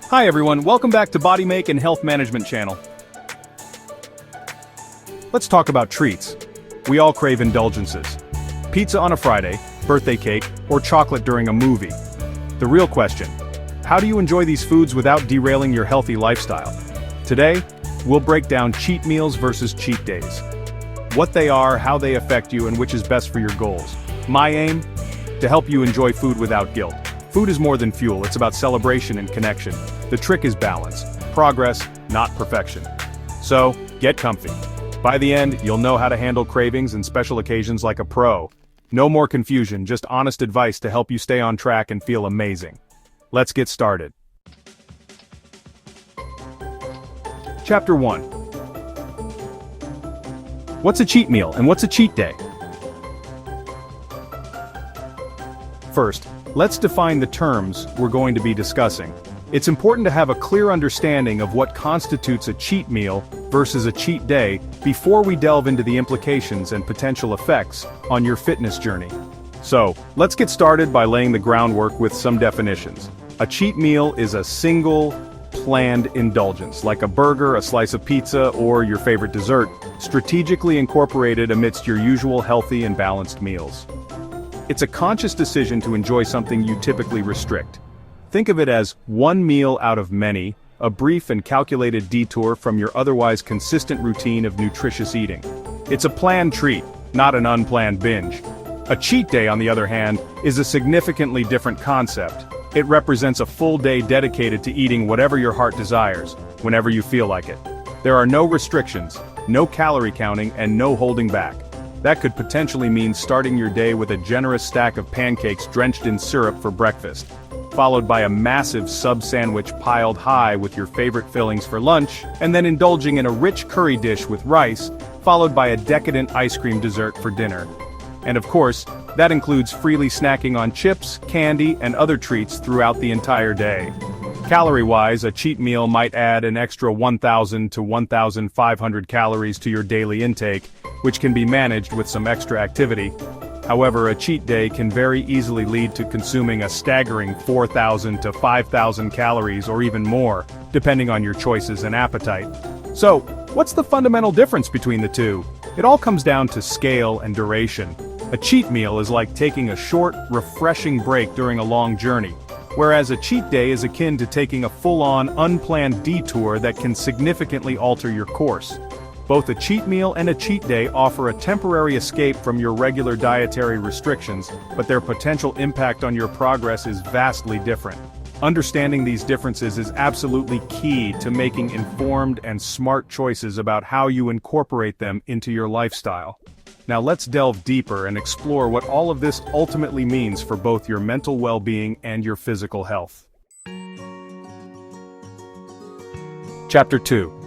Hi everyone, welcome back to Body Make and Health Management channel. Let's talk about treats. We all crave indulgences. Pizza on a Friday, birthday cake, or chocolate during a movie. The real question, how do you enjoy these foods without derailing your healthy lifestyle? Today, we'll break down cheat meals versus cheat days. What they are, how they affect you, and which is best for your goals. My aim? To help you enjoy food without guilt. Food is more than fuel, it's about celebration and connection. The trick is balance. Progress, not perfection. So, get comfy. By the end, you'll know how to handle cravings and special occasions like a pro. No more confusion, just honest advice to help you stay on track and feel amazing. Let's get started. Chapter 1. What's a cheat meal and what's a cheat day? First, let's define the terms we're going to be discussing. It's important to have a clear understanding of what constitutes a cheat meal versus a cheat day before we delve into the implications and potential effects on your fitness journey. So, let's get started by laying the groundwork with some definitions. A cheat meal is a single, planned indulgence, like a burger, a slice of pizza, or your favorite dessert, strategically incorporated amidst your usual healthy and balanced meals. It's a conscious decision to enjoy something you typically restrict. Think of it as one meal out of many, a brief and calculated detour from your otherwise consistent routine of nutritious eating. It's a planned treat, not an unplanned binge. A cheat day, on the other hand, is a significantly different concept. It represents a full day dedicated to eating whatever your heart desires, whenever you feel like it. There are no restrictions, no calorie counting, and no holding back. That could potentially mean starting your day with a generous stack of pancakes drenched in syrup for breakfast, followed by a massive sub-sandwich piled high with your favorite fillings for lunch, and then indulging in a rich curry dish with rice, followed by a decadent ice cream dessert for dinner. And of course, that includes freely snacking on chips, candy, and other treats throughout the entire day. Calorie-wise, a cheat meal might add an extra 1,000 to 1,500 calories to your daily intake, which can be managed with some extra activity. However, a cheat day can very easily lead to consuming a staggering 4,000 to 5,000 calories or even more, depending on your choices and appetite. So, what's the fundamental difference between the two? It all comes down to scale and duration. A cheat meal is like taking a short, refreshing break during a long journey, whereas a cheat day is akin to taking a full-on, unplanned detour that can significantly alter your course. Both a cheat meal and a cheat day offer a temporary escape from your regular dietary restrictions, but their potential impact on your progress is vastly different. Understanding these differences is absolutely key to making informed and smart choices about how you incorporate them into your lifestyle. Now let's delve deeper and explore what all of this ultimately means for both your mental well-being and your physical health. Chapter 2.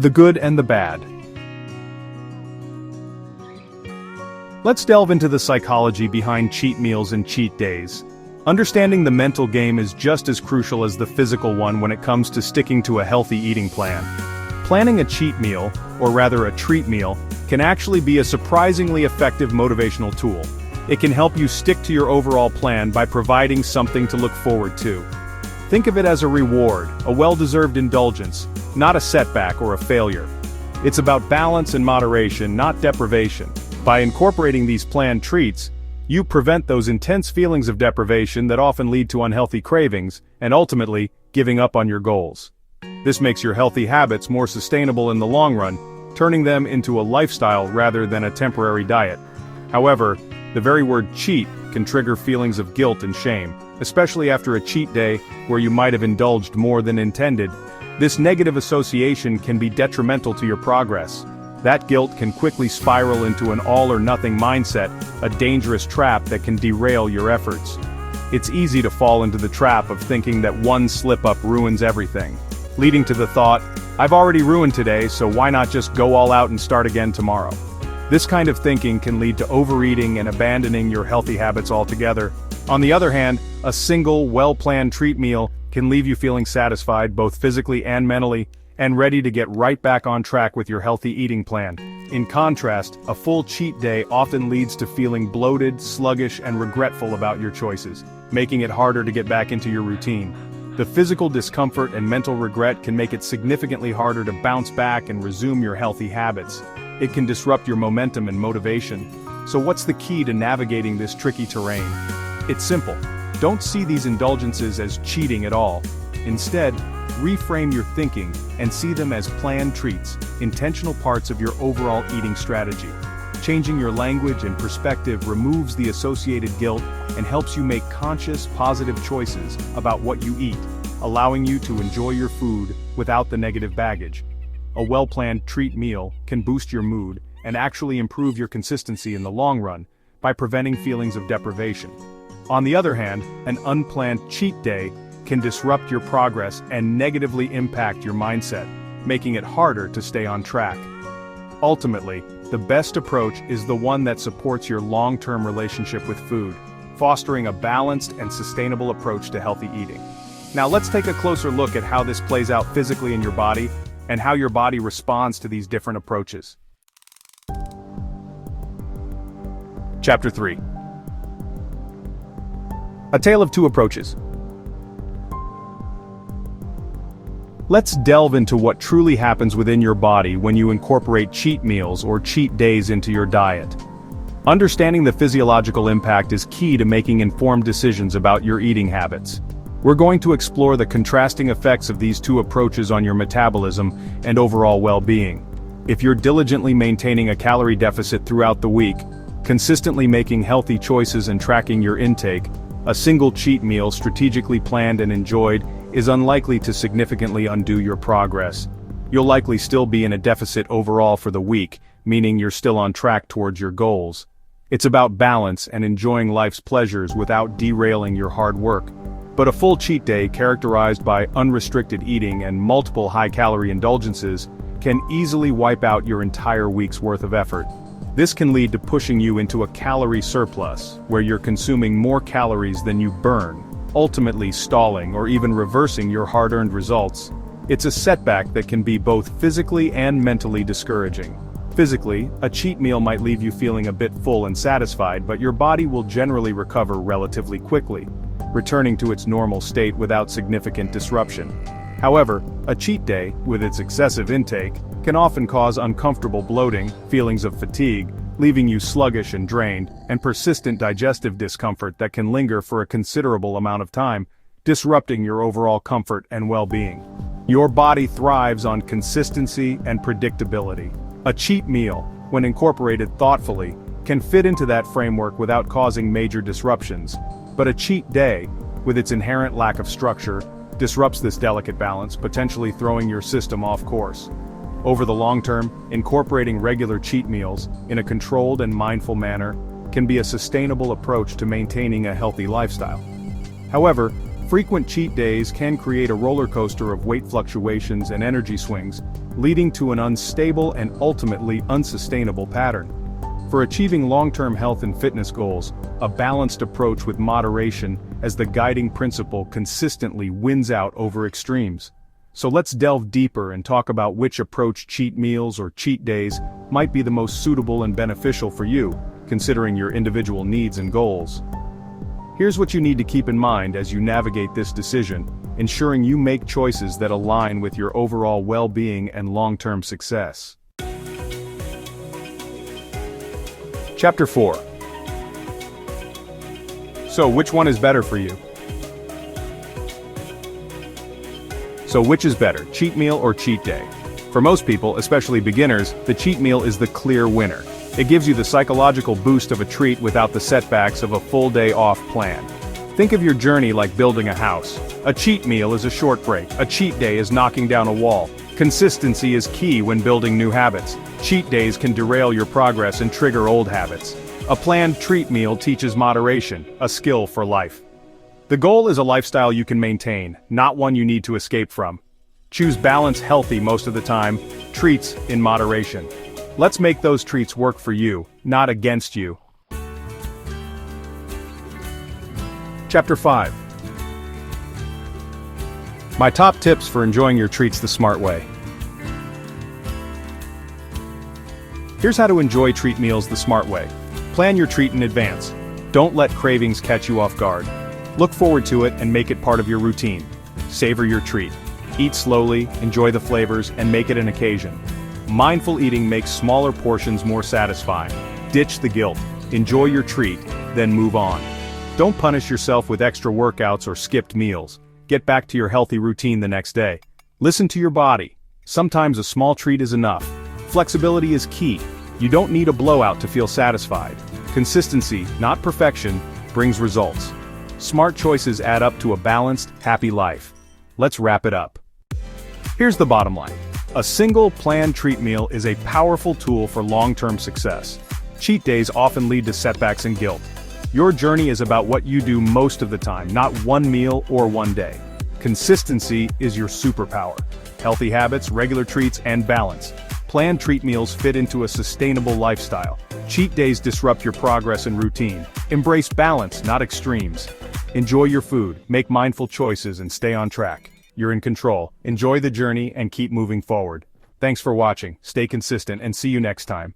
The good and the bad. Let's delve into the psychology behind cheat meals and cheat days. Understanding the mental game is just as crucial as the physical one when it comes to sticking to a healthy eating plan. Planning a cheat meal, or rather a treat meal, can actually be a surprisingly effective motivational tool. It can help you stick to your overall plan by providing something to look forward to. Think of it as a reward, a well-deserved indulgence, not a setback or a failure. It's about balance and moderation, not deprivation. By incorporating these planned treats, you prevent those intense feelings of deprivation that often lead to unhealthy cravings, and ultimately, giving up on your goals. This makes your healthy habits more sustainable in the long run, turning them into a lifestyle rather than a temporary diet. However, the very word cheat can trigger feelings of guilt and shame, especially after a cheat day where you might have indulged more than intended. This negative association can be detrimental to your progress. That guilt can quickly spiral into an all-or-nothing mindset, a dangerous trap that can derail your efforts. It's easy to fall into the trap of thinking that one slip-up ruins everything, leading to the thought, I've already ruined today, so why not just go all out and start again tomorrow? This kind of thinking can lead to overeating and abandoning your healthy habits altogether. On the other hand, a single, well-planned treat meal can leave you feeling satisfied both physically and mentally, and ready to get right back on track with your healthy eating plan. In contrast, a full cheat day often leads to feeling bloated, sluggish, and regretful about your choices, making it harder to get back into your routine. The physical discomfort and mental regret can make it significantly harder to bounce back and resume your healthy habits. It can disrupt your momentum and motivation. So what's the key to navigating this tricky terrain? It's simple. Don't see these indulgences as cheating at all. Instead, reframe your thinking and see them as planned treats, intentional parts of your overall eating strategy. Changing your language and perspective removes the associated guilt and helps you make conscious, positive choices about what you eat, allowing you to enjoy your food without the negative baggage. A well-planned treat meal can boost your mood and actually improve your consistency in the long run by preventing feelings of deprivation. On the other hand, an unplanned cheat day can disrupt your progress and negatively impact your mindset, making it harder to stay on track. Ultimately, the best approach is the one that supports your long-term relationship with food, fostering a balanced and sustainable approach to healthy eating. Now let's take a closer look at how this plays out physically in your body and how your body responds to these different approaches. Chapter 3. A tale of two approaches. Let's delve into what truly happens within your body when you incorporate cheat meals or cheat days into your diet. Understanding the physiological impact is key to making informed decisions about your eating habits. We're going to explore the contrasting effects of these two approaches on your metabolism and overall well-being. If you're diligently maintaining a calorie deficit throughout the week, consistently making healthy choices and tracking your intake, a single cheat meal strategically planned and enjoyed is unlikely to significantly undo your progress. You'll likely still be in a deficit overall for the week, meaning you're still on track towards your goals. It's about balance and enjoying life's pleasures without derailing your hard work. But a full cheat day characterized by unrestricted eating and multiple high-calorie indulgences can easily wipe out your entire week's worth of effort. This can lead to pushing you into a calorie surplus, where you're consuming more calories than you burn, ultimately stalling or even reversing your hard-earned results. It's a setback that can be both physically and mentally discouraging. Physically, a cheat meal might leave you feeling a bit full and satisfied, but your body will generally recover relatively quickly, returning to its normal state without significant disruption. However, a cheat day, with its excessive intake, can often cause uncomfortable bloating, feelings of fatigue, leaving you sluggish and drained, and persistent digestive discomfort that can linger for a considerable amount of time, disrupting your overall comfort and well-being. Your body thrives on consistency and predictability. A cheat meal, when incorporated thoughtfully, can fit into that framework without causing major disruptions, but a cheat day, with its inherent lack of structure, disrupts this delicate balance, potentially throwing your system off course. Over the long term, incorporating regular cheat meals, in a controlled and mindful manner, can be a sustainable approach to maintaining a healthy lifestyle. However, frequent cheat days can create a roller coaster of weight fluctuations and energy swings, leading to an unstable and ultimately unsustainable pattern. For achieving long-term health and fitness goals, a balanced approach with moderation as the guiding principle consistently wins out over extremes. So let's delve deeper and talk about which approach, cheat meals or cheat days, might be the most suitable and beneficial for you, considering your individual needs and goals. Here's what you need to keep in mind as you navigate this decision, ensuring you make choices that align with your overall well-being and long-term success. Chapter 4. So which one is better for you? So which is better, cheat meal or cheat day? For most people, especially beginners, the cheat meal is the clear winner. It gives you the psychological boost of a treat without the setbacks of a full day off plan. Think of your journey like building a house. A cheat meal is a short break. A cheat day is knocking down a wall. Consistency is key when building new habits. Cheat days can derail your progress and trigger old habits. A planned treat meal teaches moderation, a skill for life. The goal is a lifestyle you can maintain, not one you need to escape from. Choose balance healthy most of the time, treats in moderation. Let's make those treats work for you, not against you. Chapter 5. My top tips for enjoying your treats the smart way. Here's how to enjoy treat meals the smart way. Plan your treat in advance. Don't let cravings catch you off guard. Look forward to it and make it part of your routine. Savor your treat. Eat slowly, enjoy the flavors, and make it an occasion. Mindful eating makes smaller portions more satisfying. Ditch the guilt. Enjoy your treat, then move on. Don't punish yourself with extra workouts or skipped meals. Get back to your healthy routine the next day. Listen to your body. Sometimes a small treat is enough. Flexibility is key. You don't need a blowout to feel satisfied. Consistency, not perfection, brings results. Smart choices add up to a balanced, happy life. Let's wrap it up. Here's the bottom line. A single, planned treat meal is a powerful tool for long-term success. Cheat days often lead to setbacks and guilt. Your journey is about what you do most of the time, not one meal or one day. Consistency is your superpower. Healthy habits, regular treats, and balance. Planned treat meals fit into a sustainable lifestyle. Cheat days disrupt your progress and routine. Embrace balance, not extremes. Enjoy your food, make mindful choices, and stay on track. You're in control. Enjoy the journey and keep moving forward. Thanks for watching, stay consistent, and see you next time.